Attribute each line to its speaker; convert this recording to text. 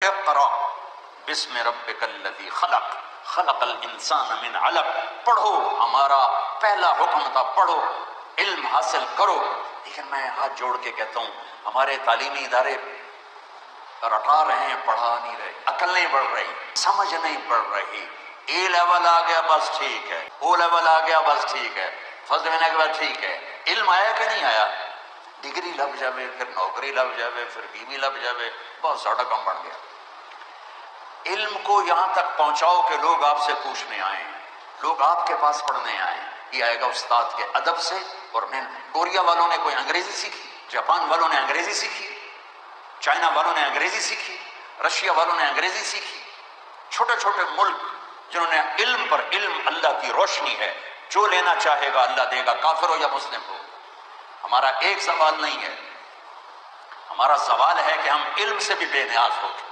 Speaker 1: इक़रा बिस्मि रब्बिकल्लज़ी खलक़ खलक़ल इंसान मिन अलक़। पढ़ो, हमारा पहला हुक्म था पढ़ो, इल्म हासिल करो। लेकिन मैं हाथ जोड़ के कहता हूँ, हमारे तालीमी इदारे रटा रहे हैं, पढ़ा नहीं रहे, अकल नहीं बढ़ रही, समझ नहीं बढ़ रही। ए लेवल आ गया बस ठीक है, ओ लेवल आ गया बस ठीक है, फर्स्ट महीने के बाद ठीक है। इल्म आया कि नहीं आया? डिग्री लग जावे, फिर नौकरी लग जावे, फिर बीवी लग जावे, बहुत ज्यादा कम बढ़ गया। इल्म को यहां तक पहुंचाओ कि लोग आपसे पूछने आए, लोग आपके पास पढ़ने आए। ये आएगा उस्ताद के अदब से। और मैं, कोरिया वालों ने कोई अंग्रेजी सीखी, जापान वालों ने अंग्रेजी सीखी, चाइना वालों ने अंग्रेजी सीखी, रशिया वालों ने अंग्रेजी सीखी। छोटे छोटे मुल्क जिन्होंने इल्म पर इल्म, अल्लाह की रोशनी है, जो लेना चाहेगा अल्लाह देगा, काफिर हो या मुस्लिम हो। हमारा एक सवाल नहीं है, हमारा सवाल है कि हम इल्म से भी बेनियाज हो।